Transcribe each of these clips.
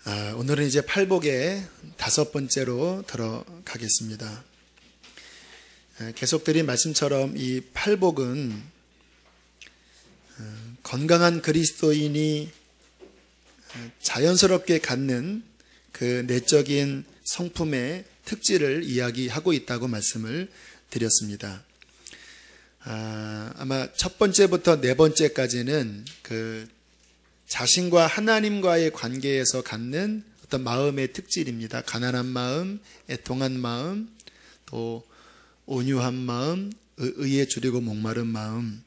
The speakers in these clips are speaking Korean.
오늘은 이제 팔복의 5번째로 들어가겠습니다. 계속 드린 말씀처럼 이 팔복은 건강한 그리스도인이 자연스럽게 갖는 그 내적인 성품의 특질을 이야기하고 있다고 말씀을 드렸습니다. 아마 첫 번째부터 네 번째까지는 그 자신과 하나님과의 관계에서 갖는 어떤 마음의 특질입니다. 가난한 마음, 애통한 마음, 또 온유한 마음, 의에 줄이고 목마른 마음,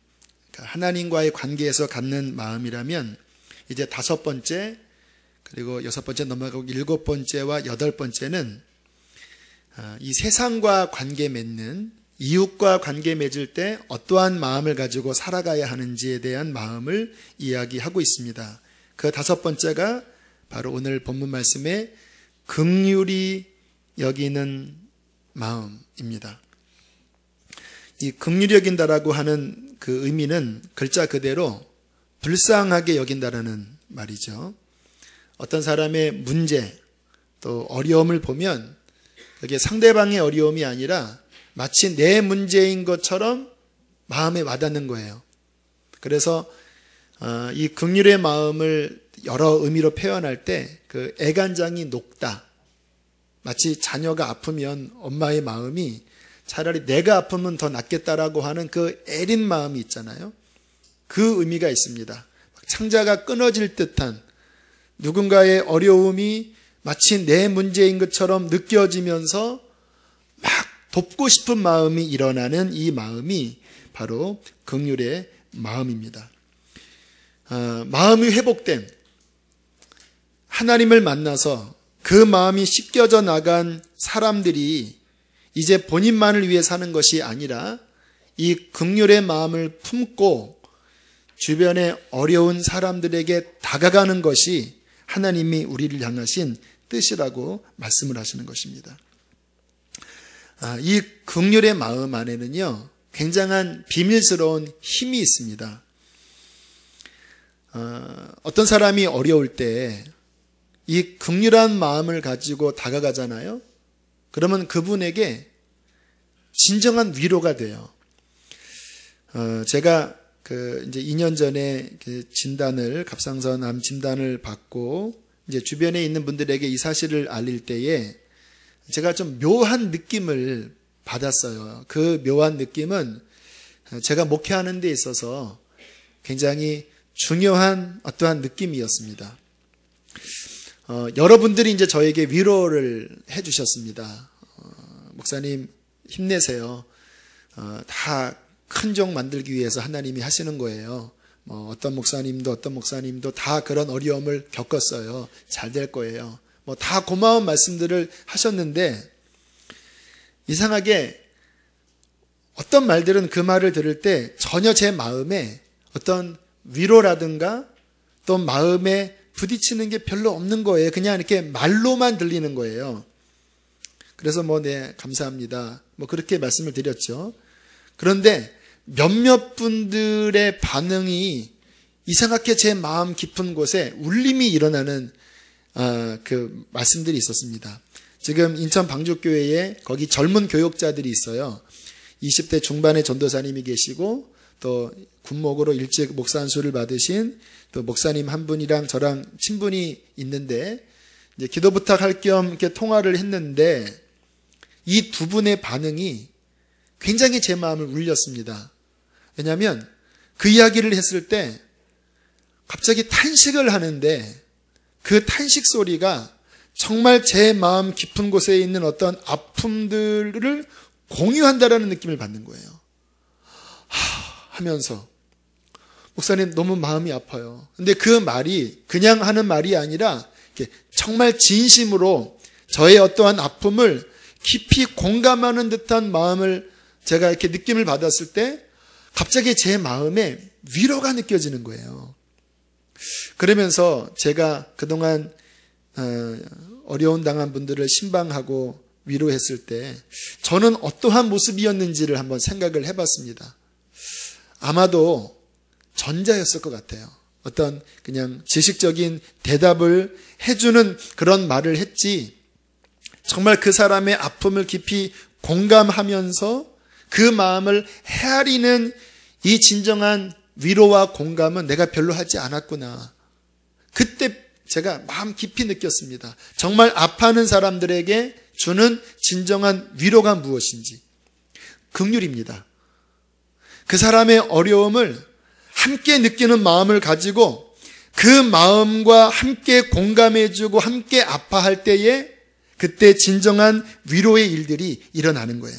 그러니까 하나님과의 관계에서 갖는 마음이라면 이제 5번째, 그리고 6번째 넘어가고 7번째와 8번째는 이 세상과 관계 맺는, 이웃과 관계 맺을 때 어떠한 마음을 가지고 살아가야 하는지에 대한 마음을 이야기하고 있습니다. 그 5번째가 바로 오늘 본문 말씀의 긍휼히 여기는 마음입니다. 이 긍휼히 여긴다라고 하는 그 의미는 글자 그대로 불쌍하게 여긴다라는 말이죠. 어떤 사람의 문제, 또 어려움을 보면 그게 상대방의 어려움이 아니라 마치 내 문제인 것처럼 마음에 와닿는 거예요. 그래서 이 긍휼의 마음을 여러 의미로 표현할 때 그 애간장이 녹다. 마치 자녀가 아프면 엄마의 마음이 차라리 내가 아프면 더 낫겠다라고 하는 그 애린 마음이 있잖아요. 그 의미가 있습니다. 창자가 끊어질 듯한 누군가의 어려움이 마치 내 문제인 것처럼 느껴지면서 막 돕고 싶은 마음이 일어나는 이 마음이 바로 긍휼의 마음입니다. 마음이 회복된, 하나님을 만나서 그 마음이 씻겨져 나간 사람들이 이제 본인만을 위해 사는 것이 아니라 이 긍휼의 마음을 품고 주변에 어려운 사람들에게 다가가는 것이 하나님이 우리를 향하신 뜻이라고 말씀을 하시는 것입니다. 이 긍휼의 마음 안에는요, 굉장한 비밀스러운 힘이 있습니다. 어떤 사람이 어려울 때 이 긍휼한 마음을 가지고 다가가잖아요. 그러면 그분에게 진정한 위로가 돼요. 제가 이제 2년 전에 진단을, 갑상선 암 진단을 받고 이제 주변에 있는 분들에게 이 사실을 알릴 때에 제가 좀 묘한 느낌을 받았어요. 그 묘한 느낌은 제가 목회하는 데 있어서 굉장히 중요한 어떠한 느낌이었습니다. 여러분들이 이제 저에게 위로를 해주셨습니다. 목사님 힘내세요. 다 큰 종 만들기 위해서 하나님이 하시는 거예요. 어떤 목사님도 다 그런 어려움을 겪었어요. 잘 될 거예요. 다 고마운 말씀들을 하셨는데 이상하게 어떤 말들은 그 말을 들을 때 전혀 제 마음에 어떤 위로라든가 또 마음에 부딪히는 게 별로 없는 거예요. 그냥 이렇게 말로만 들리는 거예요. 그래서 네, 감사합니다. 그렇게 말씀을 드렸죠. 그런데 몇몇 분들의 반응이 이상하게 제 마음 깊은 곳에 울림이 일어나는 그 말씀들이 있었습니다. 지금 인천 방주교회에 거기 젊은 교역자들이 있어요. 20대 중반의 전도사님이 계시고 또 군목으로 일찍 목사 안수를 받으신 또 목사님 한 분이랑 저랑 친분이 있는데 이제 기도 부탁할 겸 이렇게 통화를 했는데 이 두 분의 반응이 굉장히 제 마음을 울렸습니다. 왜냐하면 그 이야기를 했을 때 갑자기 탄식을 하는데 그 탄식 소리가 정말 제 마음 깊은 곳에 있는 어떤 아픔들을 공유한다라는 느낌을 받는 거예요. 하면서 목사님 너무 마음이 아파요. 근데 그 말이 그냥 하는 말이 아니라 정말 진심으로 저의 어떠한 아픔을 깊이 공감하는 듯한 마음을 제가 이렇게 느낌을 받았을 때 갑자기 제 마음에 위로가 느껴지는 거예요. 그러면서 제가 그동안 어려운 당한 분들을 신방하고 위로했을 때 저는 어떠한 모습이었는지를 한번 생각을 해봤습니다. 아마도 전자였을 것 같아요. 어떤 그냥 지식적인 대답을 해주는 그런 말을 했지, 정말 그 사람의 아픔을 깊이 공감하면서 그 마음을 헤아리는 이 진정한 위로와 공감은 내가 별로 하지 않았구나. 그때 제가 마음 깊이 느꼈습니다. 정말 아파하는 사람들에게 주는 진정한 위로가 무엇인지. 긍휼입니다. 그 사람의 어려움을 함께 느끼는 마음을 가지고 그 마음과 함께 공감해주고 함께 아파할 때에 그때 진정한 위로의 일들이 일어나는 거예요.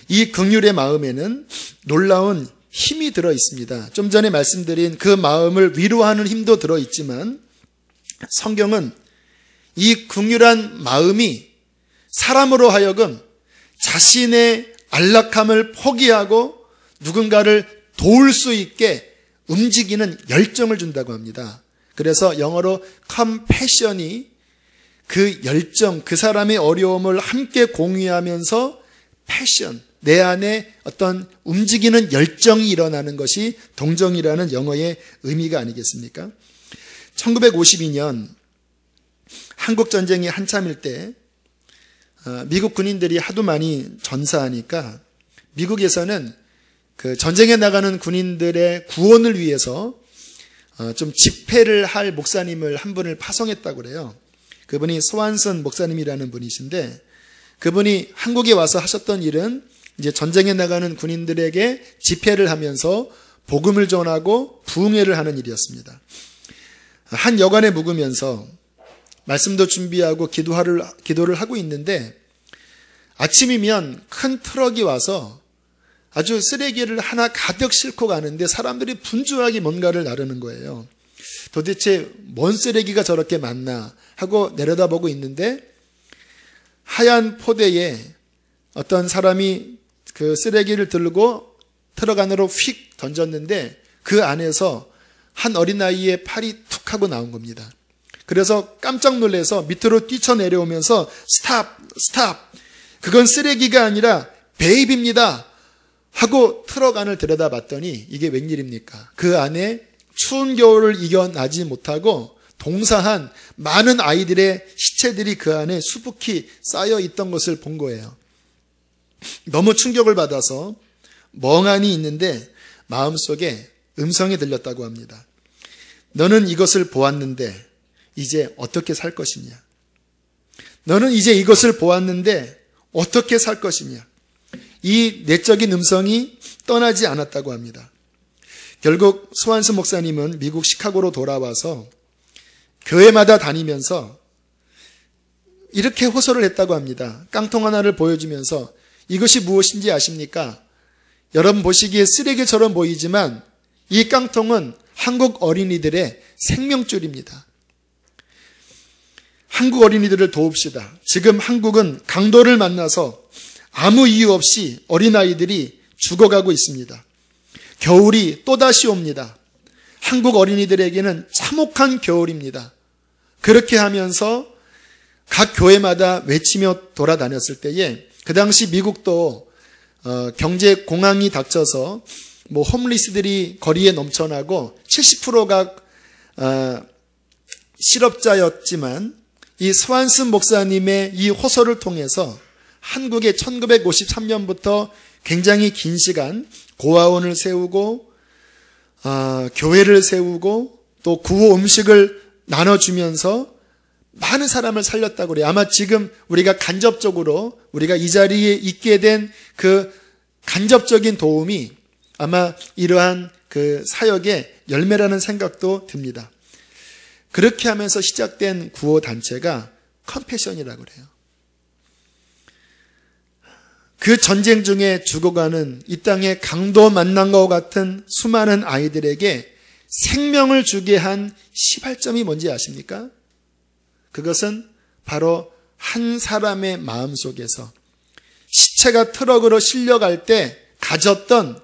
이 긍휼의 마음에는 놀라운 힘이 들어 있습니다. 좀 전에 말씀드린 그 마음을 위로하는 힘도 들어 있지만 성경은 이 긍휼한 마음이 사람으로 하여금 자신의 안락함을 포기하고 누군가를 도울 수 있게 움직이는 열정을 준다고 합니다. 그래서 영어로 compassion이 그 열정, 그 사람의 어려움을 함께 공유하면서 passion, 내 안에 어떤 움직이는 열정이 일어나는 것이 동정이라는 영어의 의미가 아니겠습니까? 1952년 한국전쟁이 한참일 때 미국 군인들이 하도 많이 전사하니까 미국에서는 그 전쟁에 나가는 군인들의 구원을 위해서 좀 집회를 할 목사님을 한 분을 파송했다고 그래요. 그분이 소환선 목사님이라는 분이신데 그분이 한국에 와서 하셨던 일은 이제 전쟁에 나가는 군인들에게 집회를 하면서 복음을 전하고 부흥회를 하는 일이었습니다. 한 여관에 묵으면서 말씀도 준비하고 기도를 하고 있는데 아침이면 큰 트럭이 와서 아주 쓰레기를 하나 가득 싣고 가는데 사람들이 분주하게 뭔가를 나르는 거예요. 도대체 뭔 쓰레기가 저렇게 많나 하고 내려다보고 있는데 하얀 포대에 어떤 사람이 그 쓰레기를 들고 트럭 안으로 휙 던졌는데 그 안에서 한 어린아이의 팔이 툭 하고 나온 겁니다. 그래서 깜짝 놀라서 밑으로 뛰쳐내려오면서 스탑! 그건 쓰레기가 아니라 베이비입니다. 하고 트럭 안을 들여다봤더니 이게 웬일입니까? 그 안에 추운 겨울을 이겨나지 못하고 동사한 많은 아이들의 시체들이 그 안에 수북히 쌓여 있던 것을 본 거예요. 너무 충격을 받아서 멍하니 있는데 마음속에 음성이 들렸다고 합니다. 너는 이것을 보았는데 이제 어떻게 살 것이냐? 너는 이제 이것을 보았는데 어떻게 살 것이냐? 이 내적인 음성이 떠나지 않았다고 합니다. 결국 소환스 목사님은 미국 시카고로 돌아와서 교회마다 다니면서 이렇게 호소를 했다고 합니다. 깡통 하나를 보여주면서 이것이 무엇인지 아십니까? 여러분 보시기에 쓰레기처럼 보이지만 이 깡통은 한국 어린이들의 생명줄입니다. 한국 어린이들을 도웁시다. 지금 한국은 강도를 만나서 아무 이유 없이 어린아이들이 죽어가고 있습니다. 겨울이 또다시 옵니다. 한국 어린이들에게는 참혹한 겨울입니다. 그렇게 하면서 각 교회마다 외치며 돌아다녔을 때에 그 당시 미국도 경제 공황이 닥쳐서 홈리스들이 거리에 넘쳐나고 70%가 실업자였지만 이 스완슨 목사님의 이 호소를 통해서 한국에 1953년부터 굉장히 긴 시간 고아원을 세우고 교회를 세우고 또 구호 음식을 나눠주면서 많은 사람을 살렸다고 그래요. 아마 지금 우리가 간접적으로 우리가 이 자리에 있게 된 그 간접적인 도움이 아마 이러한 그 사역의 열매라는 생각도 듭니다. 그렇게 하면서 시작된 구호 단체가 컴패션이라고 그래요. 그 전쟁 중에 죽어가는 이 땅에 강도 만난 것 같은 수많은 아이들에게 생명을 주게 한 시발점이 뭔지 아십니까? 그것은 바로 한 사람의 마음속에서 시체가 트럭으로 실려갈 때 가졌던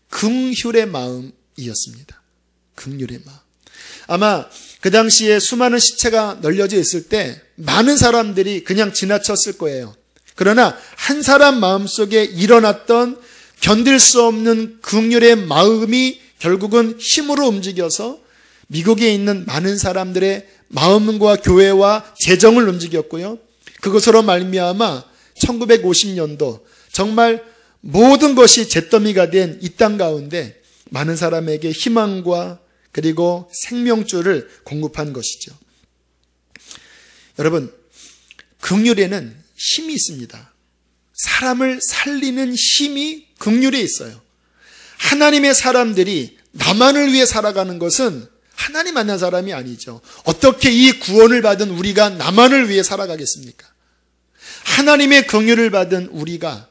긍휼의 마음이었습니다. 긍휼의 마음. 아마 그 당시에 수많은 시체가 널려져 있을 때 많은 사람들이 그냥 지나쳤을 거예요. 그러나 한 사람 마음속에 일어났던 견딜 수 없는 긍휼의 마음이 결국은 힘으로 움직여서 미국에 있는 많은 사람들의 마음과 교회와 재정을 움직였고요. 그것으로 말미암아 1950년도 정말 모든 것이 잿더미가 된 이 땅 가운데 많은 사람에게 희망과 그리고 생명줄을 공급한 것이죠. 여러분, 긍휼에는 힘이 있습니다. 사람을 살리는 힘이 긍휼에 있어요. 하나님의 사람들이 나만을 위해 살아가는 것은 하나님 만난 사람이 아니죠. 어떻게 이 구원을 받은 우리가 나만을 위해 살아가겠습니까? 하나님의 긍휼을 받은 우리가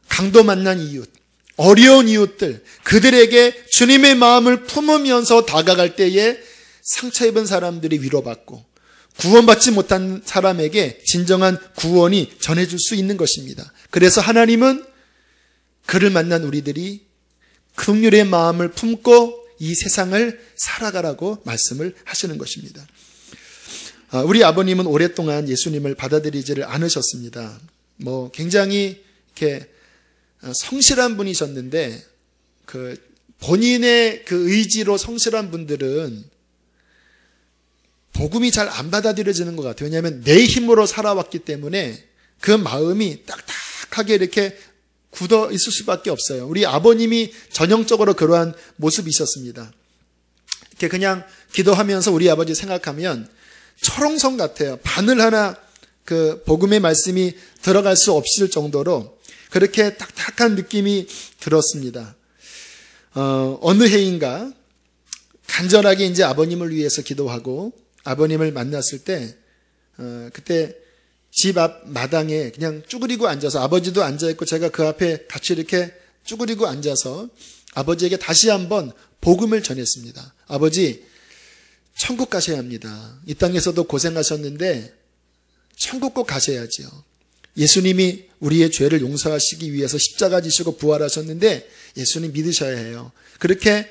강도 만난 이웃, 어려운 이웃들, 그들에게 주님의 마음을 품으면서 다가갈 때에 상처 입은 사람들이 위로받고 구원받지 못한 사람에게 진정한 구원이 전해줄 수 있는 것입니다. 그래서 하나님은 그를 만난 우리들이 긍휼의 마음을 품고 이 세상을 살아가라고 말씀을 하시는 것입니다. 우리 아버님은 오랫동안 예수님을 받아들이지를 않으셨습니다. 굉장히 이렇게 성실한 분이셨는데 본인의 그 의지로 성실한 분들은 복음이 잘 안 받아들여지는 것 같아요. 왜냐하면 내 힘으로 살아왔기 때문에 그 마음이 딱딱하게 이렇게 굳어 있을 수밖에 없어요. 우리 아버님이 전형적으로 그러한 모습이셨습니다. 이렇게 그냥 기도하면서 우리 아버지 생각하면 철옹성 같아요. 바늘 하나 그 복음의 말씀이 들어갈 수 없을 정도로 그렇게 딱딱한 느낌이 들었습니다. 어느 해인가 간절하게 이제 아버님을 위해서 기도하고 아버님을 만났을 때 그때 집 앞 마당에 그냥 쭈그리고 앉아서 아버지도 앉아있고 제가 그 앞에 같이 이렇게 쭈그리고 앉아서 아버지에게 다시 한번 복음을 전했습니다. 아버지, 천국 가셔야 합니다. 이 땅에서도 고생하셨는데 천국 꼭 가셔야지요. 예수님이 우리의 죄를 용서하시기 위해서 십자가 지시고 부활하셨는데 예수님 믿으셔야 해요. 그렇게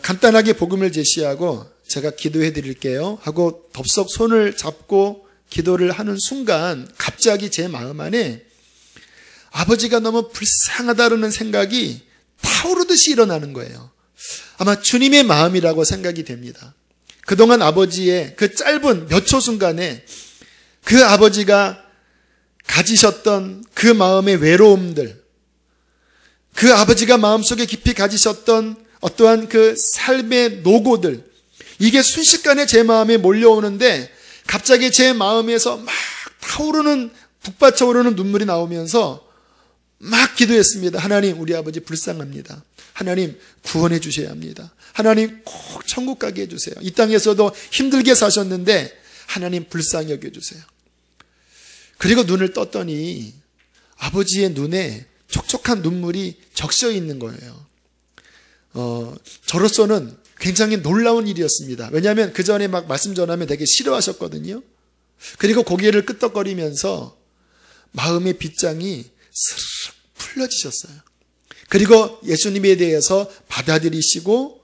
간단하게 복음을 제시하고 제가 기도해 드릴게요 하고 덥석 손을 잡고 기도를 하는 순간 갑자기 제 마음 안에 아버지가 너무 불쌍하다는 생각이 타오르듯이 일어나는 거예요. 아마 주님의 마음이라고 생각이 됩니다. 그동안 아버지의 그 짧은 몇 초 순간에 그 아버지가 가지셨던 그 마음의 외로움들, 그 아버지가 마음속에 깊이 가지셨던 어떠한 그 삶의 노고들, 이게 순식간에 제 마음에 몰려오는데 갑자기 제 마음에서 막 타오르는 북받쳐 오르는 눈물이 나오면서 막 기도했습니다. 하나님, 우리 아버지 불쌍합니다. 하나님, 구원해 주셔야 합니다. 하나님, 꼭 천국 가게 해주세요. 이 땅에서도 힘들게 사셨는데 하나님 불쌍히 여겨주세요. 그리고 눈을 떴더니 아버지의 눈에 촉촉한 눈물이 적셔 있는 거예요. 저로서는 굉장히 놀라운 일이었습니다. 왜냐하면 그 전에 막 말씀 전하면 되게 싫어하셨거든요. 그리고 고개를 끄덕거리면서 마음의 빗장이 스르륵 풀려지셨어요. 그리고 예수님에 대해서 받아들이시고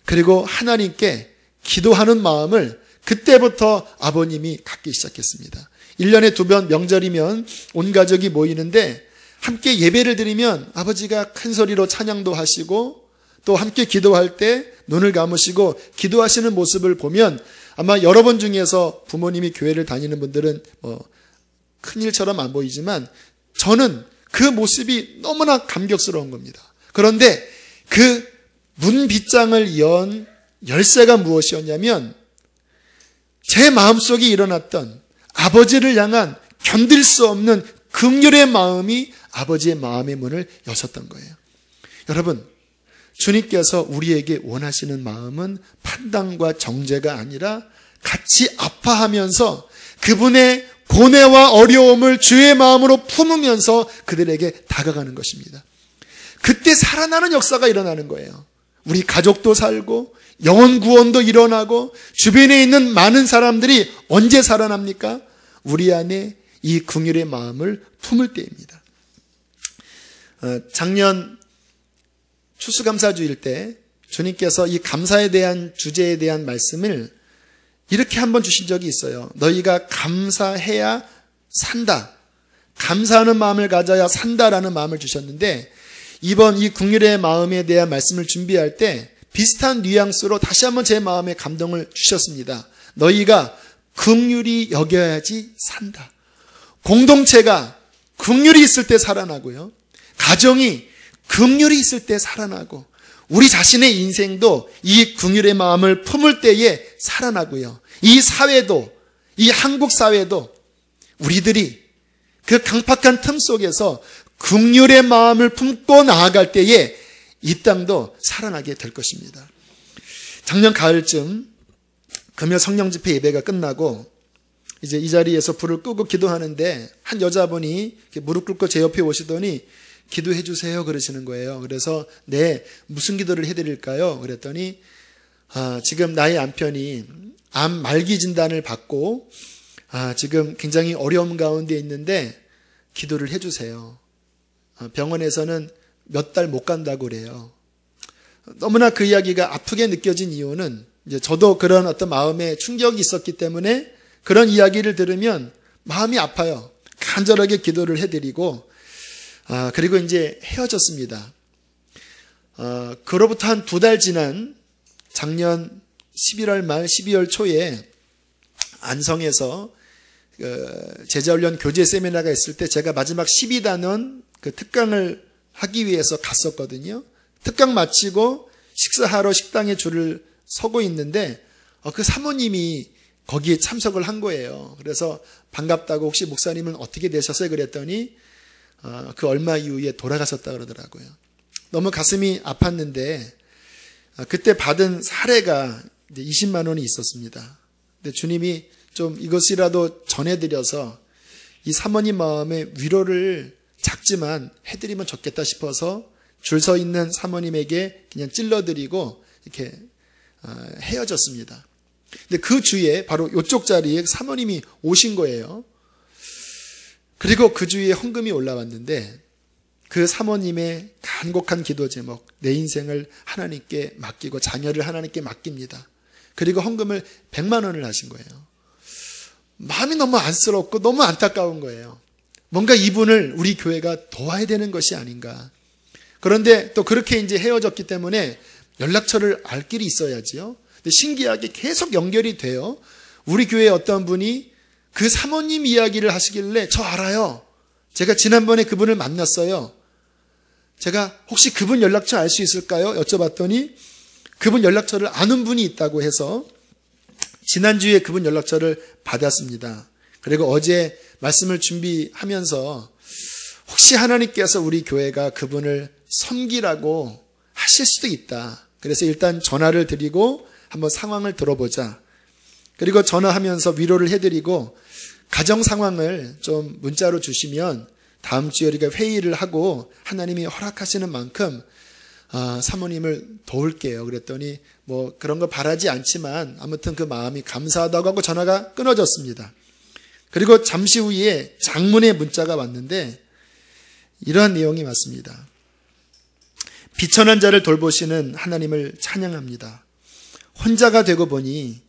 그리고 하나님께 기도하는 마음을 그때부터 아버님이 갖기 시작했습니다. 1년에 2번 명절이면 온 가족이 모이는데 함께 예배를 드리면 아버지가 큰 소리로 찬양도 하시고 또 함께 기도할 때 눈을 감으시고 기도하시는 모습을 보면 아마 여러분 중에서 부모님이 교회를 다니는 분들은 큰일처럼 안 보이지만 저는 그 모습이 너무나 감격스러운 겁니다. 그런데 그 문빗장을 연 열쇠가 무엇이었냐면 제 마음속에 일어났던 아버지를 향한 견딜 수 없는 긍휼의 마음이 아버지의 마음의 문을 여셨던 거예요. 여러분, 주님께서 우리에게 원하시는 마음은 판단과 정죄가 아니라 같이 아파하면서 그분의 고뇌와 어려움을 주의 마음으로 품으면서 그들에게 다가가는 것입니다. 그때 살아나는 역사가 일어나는 거예요. 우리 가족도 살고 영혼 구원도 일어나고 주변에 있는 많은 사람들이 언제 살아납니까? 우리 안에 이 긍휼의 마음을 품을 때입니다. 작년 추수감사주일 때 주님께서 이 감사에 대한 주제에 대한 말씀을 이렇게 한번 주신 적이 있어요. 너희가 감사해야 산다. 감사하는 마음을 가져야 산다라는 마음을 주셨는데 이번 이 긍휼의 마음에 대한 말씀을 준비할 때 비슷한 뉘앙스로 다시 한번 제 마음에 감동을 주셨습니다. 너희가 긍휼히 여겨야지 산다. 공동체가 긍휼이 있을 때 살아나고요. 가정이 긍휼이 있을 때 살아나고 우리 자신의 인생도 이 긍휼의 마음을 품을 때에 살아나고요. 이 사회도, 이 한국 사회도 우리들이 그 강팍한 틈 속에서 긍휼의 마음을 품고 나아갈 때에 이 땅도 살아나게 될 것입니다. 작년 가을쯤 금요 성령 집회 예배가 끝나고 이제 이 자리에서 불을 끄고 기도하는데 한 여자분이 무릎 꿇고 제 옆에 오시더니 기도해 주세요 그러시는 거예요. 그래서 네, 무슨 기도를 해드릴까요? 그랬더니 지금 나의 남편이 암 말기 진단을 받고 지금 굉장히 어려움 가운데 있는데 기도를 해 주세요. 병원에서는 몇 달 못 간다고 그래요. 너무나 그 이야기가 아프게 느껴진 이유는 이제 저도 그런 어떤 마음의 충격이 있었기 때문에 그런 이야기를 들으면 마음이 아파요. 간절하게 기도를 해드리고 그리고 이제 헤어졌습니다. 그로부터 한 2달 지난 작년 11월 말 12월 초에 안성에서 제자훈련 교제 세미나가 있을 때 제가 마지막 12단원 그 특강을 하기 위해서 갔었거든요. 특강 마치고 식사하러 식당에 줄을 서고 있는데 그 사모님이 거기에 참석을 한 거예요. 그래서 반갑다고 혹시 목사님은 어떻게 되셨어요? 그랬더니 그 얼마 이후에 돌아가셨다 그러더라고요. 너무 가슴이 아팠는데 그때 받은 사례가 이제 20만 원이 있었습니다. 근데 주님이 좀 이것이라도 전해드려서 이 사모님 마음에 위로를 작지만 해드리면 좋겠다 싶어서 줄 서 있는 사모님에게 그냥 찔러드리고 이렇게 헤어졌습니다. 근데 그 주에 바로 이쪽 자리에 사모님이 오신 거예요. 그리고 그 주에 헌금이 올라왔는데 그 사모님의 간곡한 기도 제목, 내 인생을 하나님께 맡기고 자녀를 하나님께 맡깁니다. 그리고 헌금을 100만 원을 하신 거예요. 마음이 너무 안쓰럽고 너무 안타까운 거예요. 뭔가 이분을 우리 교회가 도와야 되는 것이 아닌가. 그런데 또 그렇게 이제 헤어졌기 때문에 연락처를 알 길이 있어야지요. 근데 신기하게 계속 연결이 돼요. 우리 교회에 어떤 분이 그 사모님 이야기를 하시길래 저 알아요. 제가 지난번에 그분을 만났어요. 제가 혹시 그분 연락처 알 수 있을까요? 여쭤봤더니 그분 연락처를 아는 분이 있다고 해서 지난주에 그분 연락처를 받았습니다. 그리고 어제 말씀을 준비하면서 혹시 하나님께서 우리 교회가 그분을 섬기라고 하실 수도 있다. 그래서 일단 전화를 드리고 한번 상황을 들어보자. 그리고 전화하면서 위로를 해드리고 가정 상황을 좀 문자로 주시면 다음 주에 우리가 회의를 하고 하나님이 허락하시는 만큼 사모님을 도울게요. 그랬더니 뭐 그런 거 바라지 않지만 아무튼 그 마음이 감사하다고 하고 전화가 끊어졌습니다. 그리고 잠시 후에 장문의 문자가 왔는데 이러한 내용이 왔습니다. 비천한 자를 돌보시는 하나님을 찬양합니다. 혼자가 되고 보니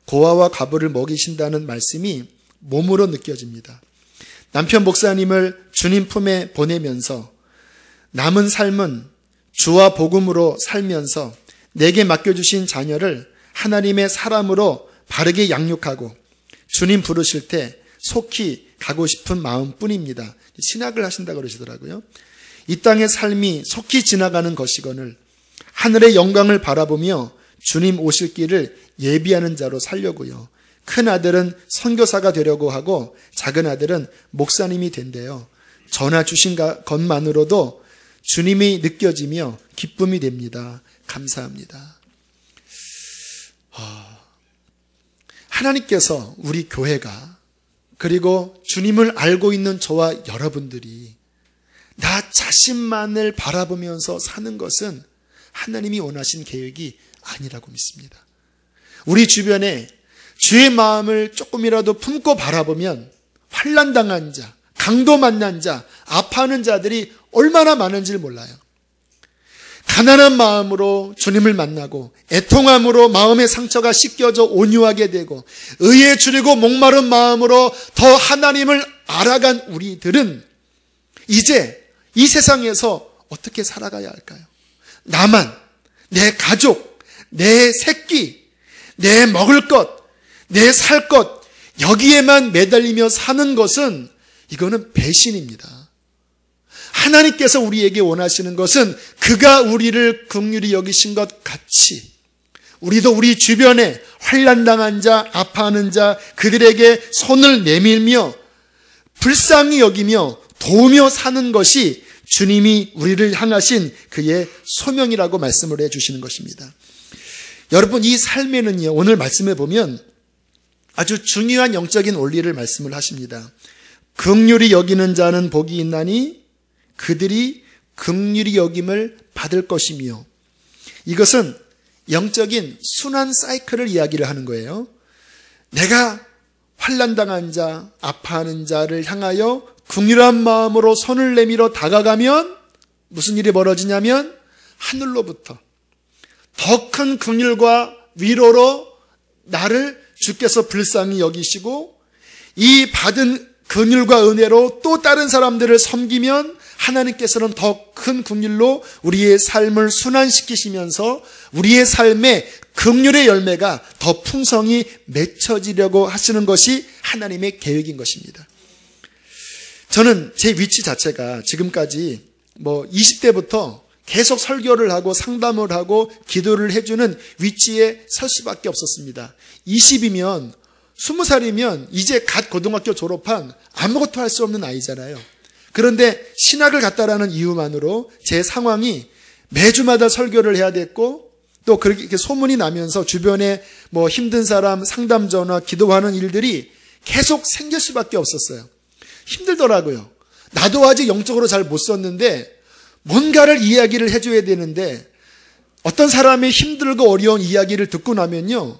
고아와 과부를 먹이신다는 말씀이 몸으로 느껴집니다. 남편 목사님을 주님 품에 보내면서 남은 삶은 주와 복음으로 살면서 내게 맡겨주신 자녀를 하나님의 사람으로 바르게 양육하고 주님 부르실 때 속히 가고 싶은 마음뿐입니다. 신학을 하신다고 그러시더라고요. 이 땅의 삶이 속히 지나가는 것이거늘 하늘의 영광을 바라보며 주님 오실 길을 예비하는 자로 살려고요. 큰 아들은 선교사가 되려고 하고 작은 아들은 목사님이 된대요. 전화 주신 것만으로도 주님이 느껴지며 기쁨이 됩니다. 감사합니다. 하나님께서 우리 교회가 그리고 주님을 알고 있는 저와 여러분들이 나 자신만을 바라보면서 사는 것은 하나님이 원하신 계획이 아니라고 믿습니다. 우리 주변에 주의 마음을 조금이라도 품고 바라보면 환난당한 자, 강도 만난 자, 아파하는 자들이 얼마나 많은지를 몰라요. 가난한 마음으로 주님을 만나고 애통함으로 마음의 상처가 씻겨져 온유하게 되고 의에 줄이고 목마른 마음으로 더 하나님을 알아간 우리들은 이제 이 세상에서 어떻게 살아가야 할까요? 나만, 내 가족, 내 새끼, 내 먹을 것, 내 살 것, 여기에만 매달리며 사는 것은 이거는 배신입니다. 하나님께서 우리에게 원하시는 것은 그가 우리를 긍휼히 여기신 것 같이 우리도 우리 주변에 환난당한 자, 아파하는 자, 그들에게 손을 내밀며 불쌍히 여기며 도우며 사는 것이 주님이 우리를 향하신 그의 소명이라고 말씀을 해주시는 것입니다. 여러분, 이 삶에는요, 오늘 말씀해 보면 아주 중요한 영적인 원리를 말씀을 하십니다. 긍휼히 여기는 자는 복이 있나니 그들이 긍휼히 여김을 받을 것이며, 이것은 영적인 순환 사이클을 이야기를 하는 거예요. 내가 환난당한 자, 아파하는 자를 향하여 긍휼한 마음으로 손을 내밀어 다가가면 무슨 일이 벌어지냐면 하늘로부터 더 큰 긍휼과 위로로 나를 주께서 불쌍히 여기시고, 이 받은 긍휼과 은혜로 또 다른 사람들을 섬기면 하나님께서는 더 큰 긍휼로 우리의 삶을 순환시키시면서 우리의 삶에 긍휼의 열매가 더 풍성히 맺혀지려고 하시는 것이 하나님의 계획인 것입니다. 저는 제 위치 자체가 지금까지 20대부터 계속 설교를 하고 상담을 하고 기도를 해주는 위치에 설 수밖에 없었습니다. 20이면 20살이면 이제 갓 고등학교 졸업한 아무것도 할 수 없는 아이잖아요. 그런데 신학을 갔다라는 이유만으로 제 상황이 매주마다 설교를 해야 됐고, 또 그렇게 소문이 나면서 주변에 힘든 사람 상담 전화 기도하는 일들이 계속 생길 수밖에 없었어요. 힘들더라고요. 나도 아직 영적으로 잘 못 썼는데 뭔가를 이야기를 해줘야 되는데, 어떤 사람의 힘들고 어려운 이야기를 듣고 나면요,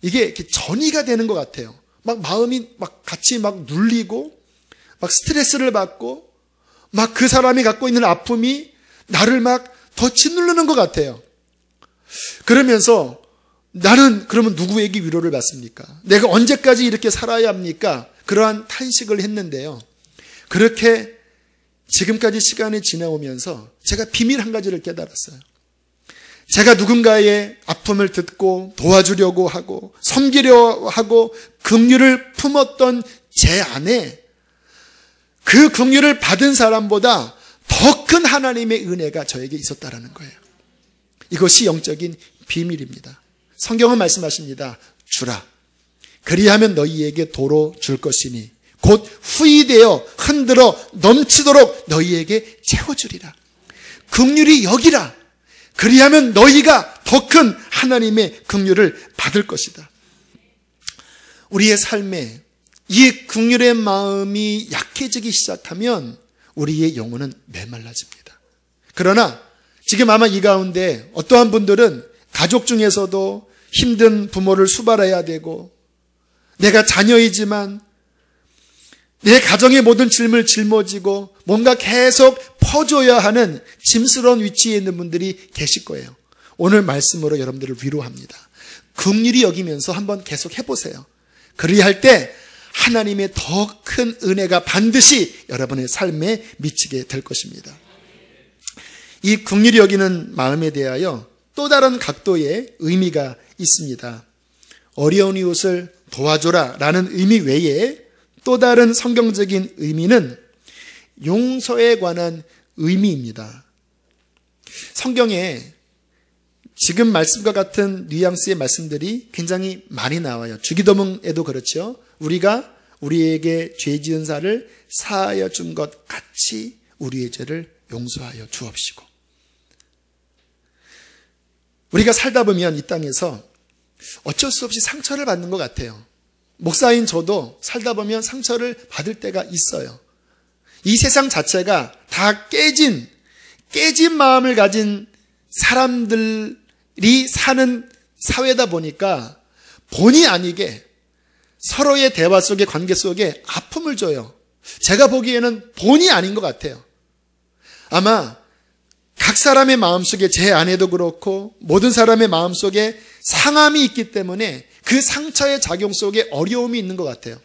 이게 이렇게 전이가 되는 것 같아요. 마음이 같이 눌리고 스트레스를 받고 그 사람이 갖고 있는 아픔이 나를 더 짓누르는 것 같아요. 그러면서 나는 그러면 누구에게 위로를 받습니까? 내가 언제까지 이렇게 살아야 합니까? 그러한 탄식을 했는데요. 그렇게 지금까지 시간이 지나오면서 제가 비밀 한 가지를 깨달았어요. 제가 누군가의 아픔을 듣고 도와주려고 하고 섬기려 하고 긍휼을 품었던 제 안에 그 긍휼을 받은 사람보다 더 큰 하나님의 은혜가 저에게 있었다라는 거예요. 이것이 영적인 비밀입니다. 성경은 말씀하십니다. 주라. 그리하면 너희에게 도로 줄 것이니 곧 후이되어 흔들어 넘치도록 너희에게 채워주리라. 긍휼히 여기라. 그리하면 너희가 더 큰 하나님의 긍휼을 받을 것이다. 우리의 삶에 이 긍휼의 마음이 약해지기 시작하면 우리의 영혼은 메말라집니다. 그러나 지금 아마 이 가운데 어떠한 분들은 가족 중에서도 힘든 부모를 수발해야 되고, 내가 자녀이지만 내 가정의 모든 짐을 짊어지고 뭔가 계속 퍼줘야 하는 짐스러운 위치에 있는 분들이 계실 거예요. 오늘 말씀으로 여러분들을 위로합니다. 긍휼히 여기면서 한번 계속 해보세요. 그리할 때 하나님의 더 큰 은혜가 반드시 여러분의 삶에 미치게 될 것입니다. 이 긍휼히 여기는 마음에 대하여 또 다른 각도의 의미가 있습니다. 어려운 이웃을 도와줘라 라는 의미 외에 또 다른 성경적인 의미는 용서에 관한 의미입니다. 성경에 지금 말씀과 같은 뉘앙스의 말씀들이 굉장히 많이 나와요. 주기도문에도 그렇죠. 우리가 우리에게 죄 지은 자를 사하여 준 것 같이 우리의 죄를 용서하여 주옵시고. 우리가 살다 보면 이 땅에서 어쩔 수 없이 상처를 받는 것 같아요. 목사인 저도 살다 보면 상처를 받을 때가 있어요. 이 세상 자체가 다 깨진 마음을 가진 사람들이 사는 사회다 보니까 본의 아니게 서로의 대화 속에, 관계 속에 아픔을 줘요. 제가 보기에는 본의 아닌 것 같아요. 아마 각 사람의 마음속에, 제 아내도 그렇고 모든 사람의 마음속에 상함이 있기 때문에 그 상처의 작용 속에 어려움이 있는 것 같아요.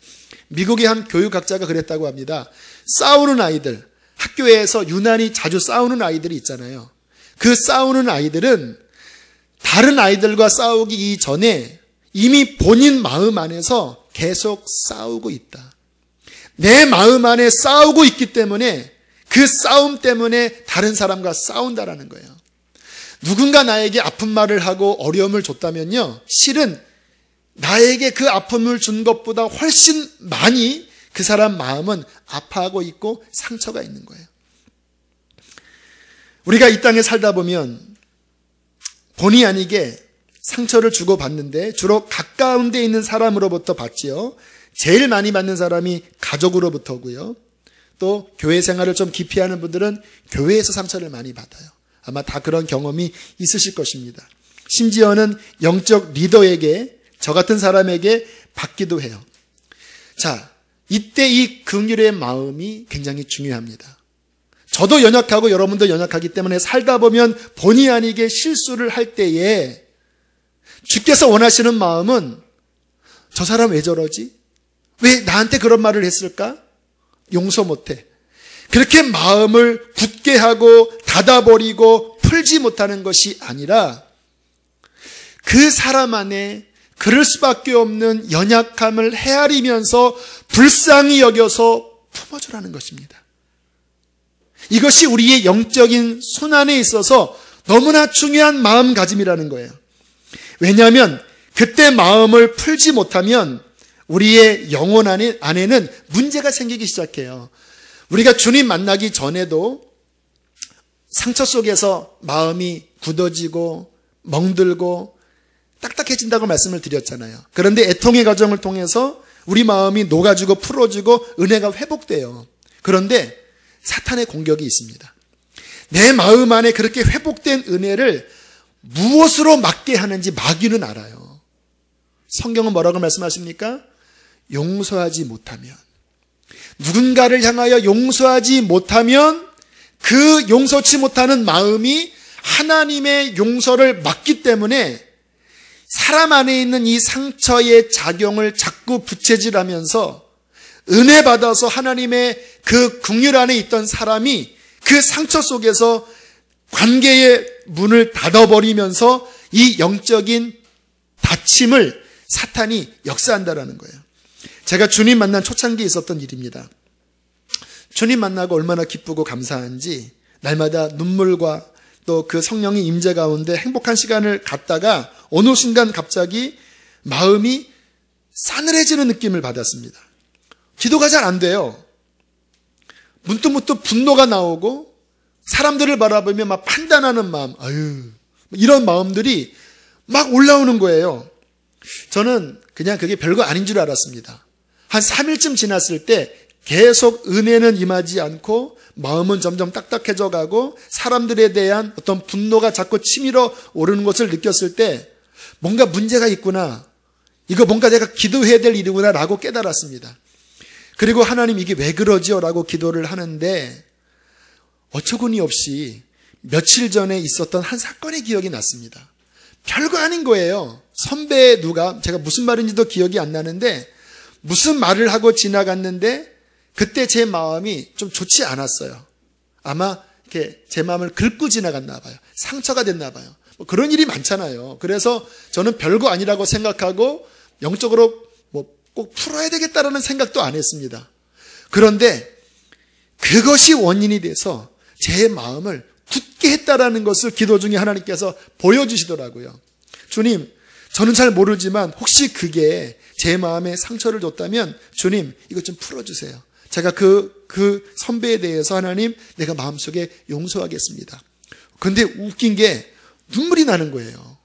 미국의 한 교육학자가 그랬다고 합니다. 싸우는 아이들, 학교에서 유난히 자주 싸우는 아이들이 있잖아요. 그 싸우는 아이들은 다른 아이들과 싸우기 이전에 이미 본인 마음 안에서 계속 싸우고 있다. 내 마음 안에 싸우고 있기 때문에 그 싸움 때문에 다른 사람과 싸운다라는 거예요. 누군가 나에게 아픈 말을 하고 어려움을 줬다면요, 실은 나에게 그 아픔을 준 것보다 훨씬 많이 그 사람 마음은 아파하고 있고 상처가 있는 거예요. 우리가 이 땅에 살다 보면 본의 아니게 상처를 주고받는데 주로 가까운 데 있는 사람으로부터 받지요. 제일 많이 받는 사람이 가족으로부터고요. 또 교회 생활을 좀 깊이 하는 분들은 교회에서 상처를 많이 받아요. 아마 다 그런 경험이 있으실 것입니다. 심지어는 영적 리더에게, 저 같은 사람에게 받기도 해요. 자, 이때 이 긍휼의 마음이 굉장히 중요합니다. 저도 연약하고 여러분도 연약하기 때문에 살다 보면 본의 아니게 실수를 할 때에 주께서 원하시는 마음은 저 사람 왜 저러지? 왜 나한테 그런 말을 했을까? 용서 못해. 그렇게 마음을 굳게 하고 닫아버리고 풀지 못하는 것이 아니라 그 사람 안에 그럴 수밖에 없는 연약함을 헤아리면서 불쌍히 여겨서 품어주라는 것입니다. 이것이 우리의 영적인 순환에 있어서 너무나 중요한 마음가짐이라는 거예요. 왜냐하면 그때 마음을 풀지 못하면 우리의 영혼 안에는 문제가 생기기 시작해요. 우리가 주님 만나기 전에도 상처 속에서 마음이 굳어지고 멍들고 딱딱해진다고 말씀을 드렸잖아요. 그런데 애통의 과정을 통해서 우리 마음이 녹아지고 풀어지고 은혜가 회복돼요. 그런데 사탄의 공격이 있습니다. 내 마음 안에 그렇게 회복된 은혜를 무엇으로 막게 하는지 마귀는 알아요. 성경은 뭐라고 말씀하십니까? 용서하지 못하면, 누군가를 향하여 용서하지 못하면 그 용서치 못하는 마음이 하나님의 용서를 막기 때문에 사람 안에 있는 이 상처의 작용을 자꾸 부채질하면서 은혜 받아서 하나님의 그 긍휼 안에 있던 사람이 그 상처 속에서 관계의 문을 닫아버리면서 이 영적인 닫힘을 사탄이 역사한다라는 거예요. 제가 주님 만난 초창기에 있었던 일입니다. 주님 만나고 얼마나 기쁘고 감사한지 날마다 눈물과 또 그 성령의 임재 가운데 행복한 시간을 갖다가 어느 순간 갑자기 마음이 싸늘해지는 느낌을 받았습니다. 기도가 잘 안 돼요. 문득문득 분노가 나오고 사람들을 바라보며 막 판단하는 마음, 이런 마음들이 막 올라오는 거예요. 저는 그냥 그게 별거 아닌 줄 알았습니다. 한 3일쯤 지났을 때 계속 은혜는 임하지 않고 마음은 점점 딱딱해져 가고 사람들에 대한 어떤 분노가 자꾸 치밀어 오르는 것을 느꼈을 때 뭔가 문제가 있구나. 이거 뭔가 내가 기도해야 될 일이구나 라고 깨달았습니다. 그리고 하나님 이게 왜 그러지요? 라고 기도를 하는데 어처구니 없이 며칠 전에 있었던 한 사건의 기억이 났습니다. 별거 아닌 거예요. 선배 누가, 제가 무슨 말인지도 기억이 안 나는데 무슨 말을 하고 지나갔는데 그때 제 마음이 좀 좋지 않았어요. 아마 이렇게 제 마음을 긁고 지나갔나 봐요. 상처가 됐나 봐요. 뭐 그런 일이 많잖아요. 그래서 저는 별거 아니라고 생각하고 영적으로 꼭 풀어야 되겠다라는 생각도 안 했습니다. 그런데 그것이 원인이 돼서 제 마음을 굳게 했다라는 것을 기도 중에 하나님께서 보여주시더라고요. 주님, 저는 잘 모르지만 혹시 그게 제 마음에 상처를 줬다면 주님, 이것 좀 풀어주세요. 제가 그 선배에 대해서 하나님, 내가 마음속에 용서하겠습니다. 근데 웃긴 게 눈물이 나는 거예요.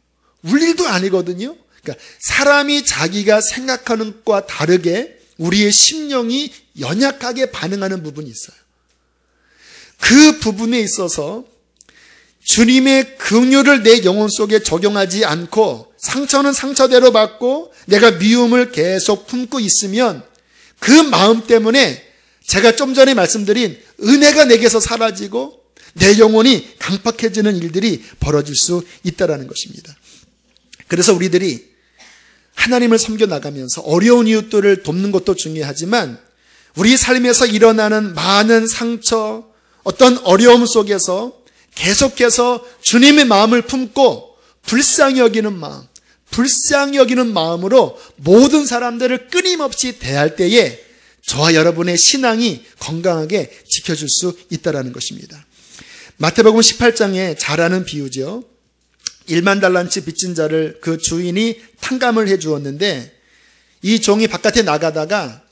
울 일도 아니거든요. 그러니까 사람이 자기가 생각하는 것과 다르게 우리의 심령이 연약하게 반응하는 부분이 있어요. 그 부분에 있어서 주님의 긍휼을 내 영혼 속에 적용하지 않고 상처는 상처대로 받고 내가 미움을 계속 품고 있으면 그 마음 때문에 제가 좀 전에 말씀드린 은혜가 내게서 사라지고 내 영혼이 강팍해지는 일들이 벌어질 수 있다는 것입니다. 그래서 우리들이 하나님을 섬겨나가면서 어려운 이웃들을 돕는 것도 중요하지만 우리 삶에서 일어나는 많은 상처, 어떤 어려움 속에서 계속해서 주님의 마음을 품고 불쌍히 여기는 마음, 불쌍히 여기는 마음으로 모든 사람들을 끊임없이 대할 때에 저와 여러분의 신앙이 건강하게 지켜줄 수 있다는 것입니다. 마태복음 18장에 잘 아는 비유죠. 1만 달란트 빚진 자를 그 주인이 탕감을 해 주었는데 이 종이 바깥에 나가다가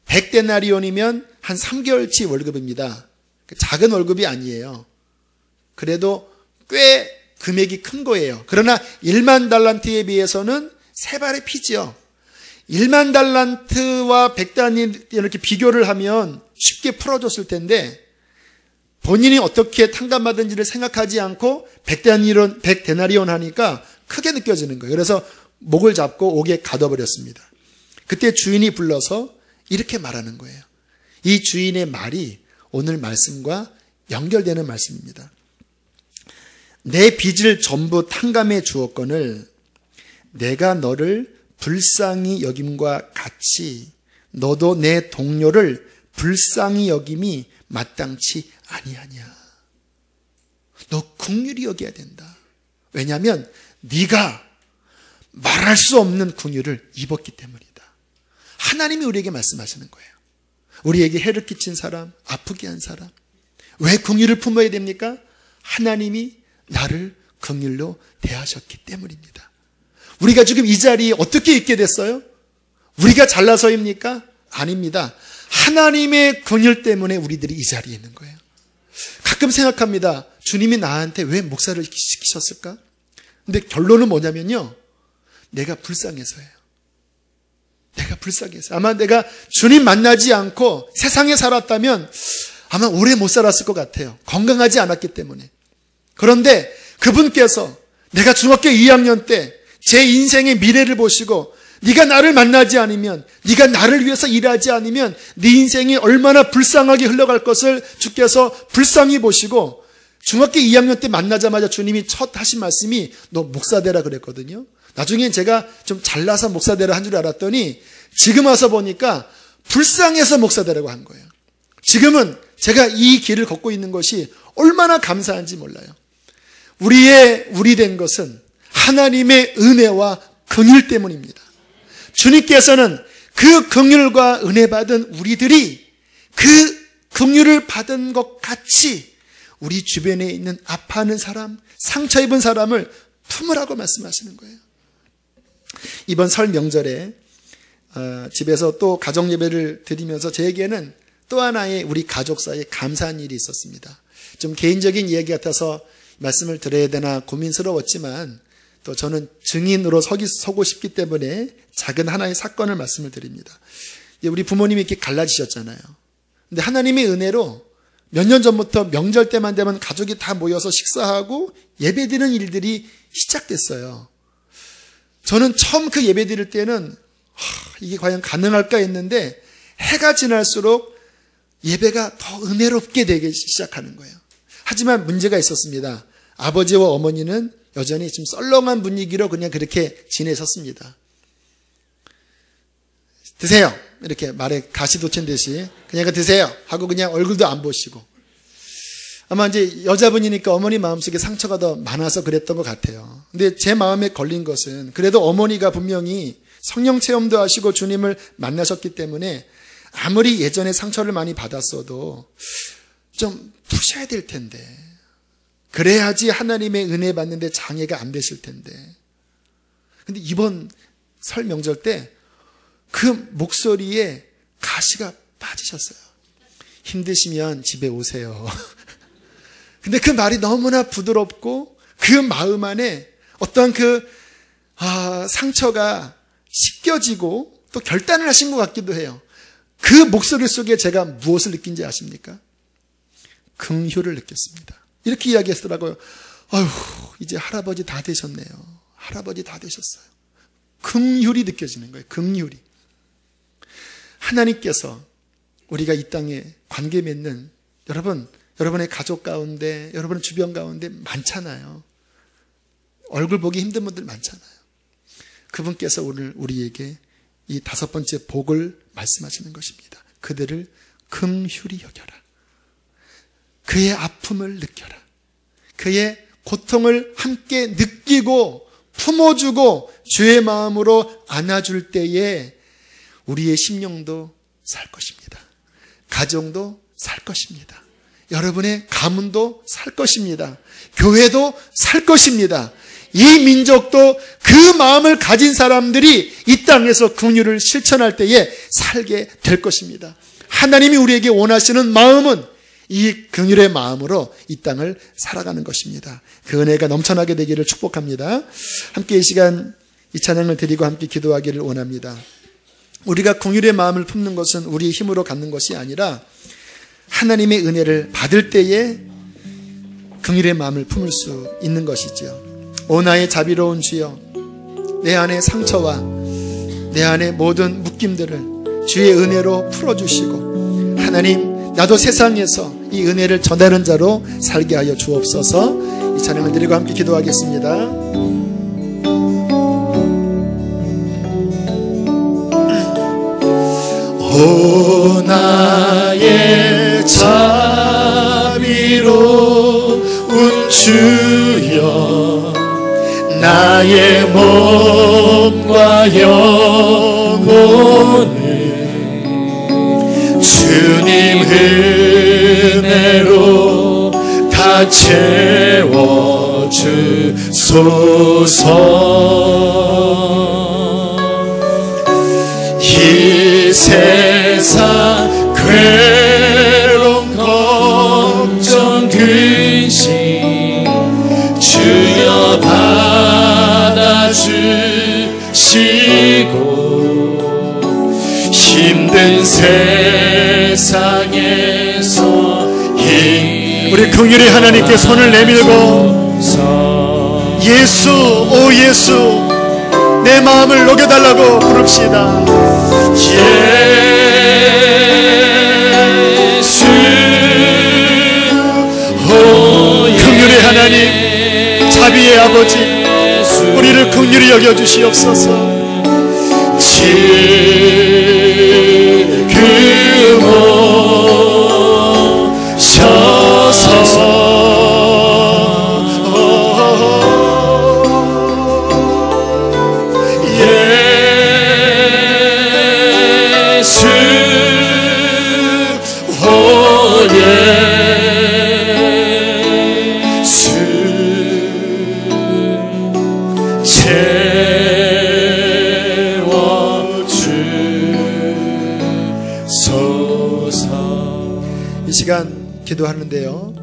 100데나리온이면 한 3개월치 월급입니다. 작은 월급이 아니에요. 그래도 꽤 금액이 큰 거예요. 그러나 1만 달란트에 비해서는 3발의 피지요. 1만 달란트와 100데나리온 이렇게 비교를 하면 쉽게 풀어줬을 텐데 본인이 어떻게 탕감받은지를 생각하지 않고 100데나리온 하니까 크게 느껴지는 거예요. 그래서 목을 잡고 옥에 가둬버렸습니다. 그때 주인이 불러서 이렇게 말하는 거예요. 이 주인의 말이 오늘 말씀과 연결되는 말씀입니다. 내 빚을 전부 탕감해 주었거늘 내가 너를 불쌍히 여김과 같이 너도 내 동료를 불쌍히 여김이 마땅치 아니하냐. 너 긍휼히 여겨야 된다. 왜냐하면 네가 말할 수 없는 긍휼을 입었기 때문이다. 하나님이 우리에게 말씀하시는 거예요. 우리에게 해를 끼친 사람, 아프게 한 사람. 왜 긍휼을 품어야 됩니까? 하나님이 나를 긍휼로 대하셨기 때문입니다. 우리가 지금 이 자리에 어떻게 있게 됐어요? 우리가 잘나서입니까? 아닙니다. 하나님의 긍휼 때문에 우리들이 이 자리에 있는 거예요. 가끔 생각합니다. 주님이 나한테 왜 목사를 시키셨을까? 근데 결론은 뭐냐면요. 내가 불쌍해서예요. 내가 불쌍해서. 아마 내가 주님 만나지 않고 세상에 살았다면 아마 오래 못 살았을 것 같아요. 건강하지 않았기 때문에. 그런데 그분께서 내가 중학교 2학년 때 제 인생의 미래를 보시고 네가 나를 만나지 않으면, 네가 나를 위해서 일하지 않으면 네 인생이 얼마나 불쌍하게 흘러갈 것을 주께서 불쌍히 보시고 중학교 2학년 때 만나자마자 주님이 첫 하신 말씀이 너 목사 되라 그랬거든요. 나중에 제가 좀 잘나서 목사 되라 한 줄 알았더니 지금 와서 보니까 불쌍해서 목사 되라고 한 거예요. 지금은 제가 이 길을 걷고 있는 것이 얼마나 감사한지 몰라요. 우리 된 것은 하나님의 은혜와 긍휼 때문입니다. 주님께서는 그 긍휼과 은혜 받은 우리들이 그 긍휼을 받은 것 같이 우리 주변에 있는 아파하는 사람, 상처 입은 사람을 품으라고 말씀하시는 거예요. 이번 설 명절에 집에서 또 가정 예배를 드리면서 저에게는 또 하나의 우리 가족 사이에 감사한 일이 있었습니다. 좀 개인적인 이야기 같아서 말씀을 드려야 되나 고민스러웠지만 또 저는 증인으로 서고 싶기 때문에 작은 하나의 사건을 말씀을 드립니다. 우리 부모님이 이렇게 갈라지셨잖아요. 근데 하나님의 은혜로 몇 년 전부터 명절 때만 되면 가족이 다 모여서 식사하고 예배드리는 일들이 시작됐어요. 저는 처음 그 예배 드릴 때는 이게 과연 가능할까 했는데 해가 지날수록 예배가 더 은혜롭게 되기 시작하는 거예요. 하지만 문제가 있었습니다. 아버지와 어머니는 여전히 좀 썰렁한 분위기로 그냥 그렇게 지내셨습니다. 드세요. 이렇게 말에 가시 돋친 듯이 그냥 드세요 하고 그냥 얼굴도 안 보시고. 아마 이제 여자분이니까 어머니 마음속에 상처가 더 많아서 그랬던 것 같아요. 근데 제 마음에 걸린 것은 그래도 어머니가 분명히 성령 체험도 하시고 주님을 만나셨기 때문에 아무리 예전에 상처를 많이 받았어도 좀 푸셔야 될 텐데, 그래야지 하나님의 은혜 받는데 장애가 안 되실 텐데. 근데 이번 설 명절 때 그 목소리에 가시가 빠지셨어요. 힘드시면 집에 오세요. 근데 그 말이 너무나 부드럽고 그 마음 안에 어떤 상처가 씻겨지고 또 결단을 하신 것 같기도 해요. 그 목소리 속에 제가 무엇을 느낀지 아십니까? 긍휼을 느꼈습니다. 이렇게 이야기했더라고요. 아휴, 이제 할아버지 다 되셨네요. 할아버지 다 되셨어요. 긍휼이 느껴지는 거예요. 긍휼이. 하나님께서 우리가 이 땅에 관계 맺는 여러분의 가족 가운데, 여러분의 주변 가운데 많잖아요. 얼굴 보기 힘든 분들 많잖아요. 그분께서 오늘 우리에게 이 5번째 복을 말씀하시는 것입니다. 그들을 긍휼히 여겨라. 그의 아픔을 느껴라. 그의 고통을 함께 느끼고 품어주고 주의 마음으로 안아줄 때에 우리의 심령도 살 것입니다. 가정도 살 것입니다. 여러분의 가문도 살 것입니다. 교회도 살 것입니다. 이 민족도 그 마음을 가진 사람들이 이 땅에서 긍휼을 실천할 때에 살게 될 것입니다. 하나님이 우리에게 원하시는 마음은 이 긍휼의 마음으로 이 땅을 살아가는 것입니다. 그 은혜가 넘쳐나게 되기를 축복합니다. 함께 이 시간 이 찬양을 드리고 함께 기도하기를 원합니다. 우리가 긍휼의 마음을 품는 것은 우리의 힘으로 갖는 것이 아니라 하나님의 은혜를 받을 때에 긍휼의 마음을 품을 수 있는 것이죠. 오 나의 자비로운 주여, 내 안의 상처와 내 안의 모든 묶임들을 주의 은혜로 풀어주시고, 하나님 나도 세상에서 이 은혜를 전하는 자로 살게 하여 주옵소서. 이 찬양을 드리고 함께 기도하겠습니다. 오 나의 자비로운 주여, 나의 몸과 영혼을 주님 은혜로 다 채워주소서. 이 세상 괴로움 걱정 근심 주여 받아주시고, 힘든 세상에서 우리 긍휼히 하나님께 손을 내밀고 예수, 오 예수, 내 마음을 녹여달라고 부릅시다. 예수, 긍휼의 하나님, 자비의 아버지, 우리를 긍휼히 여겨주시옵소서. 기도하는데요,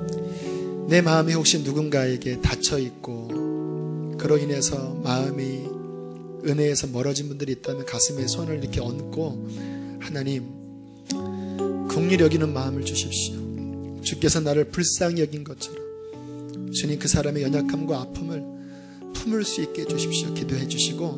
내 마음이 혹시 누군가에게 닫혀있고 그로 인해서 마음이 은혜에서 멀어진 분들이 있다면 가슴에 손을 이렇게 얹고, 하나님 긍휼히 여기는 마음을 주십시오. 주께서 나를 불쌍히 여긴 것처럼 주님 그 사람의 연약함과 아픔을 품을 수 있게 해주십시오. 기도해 주시고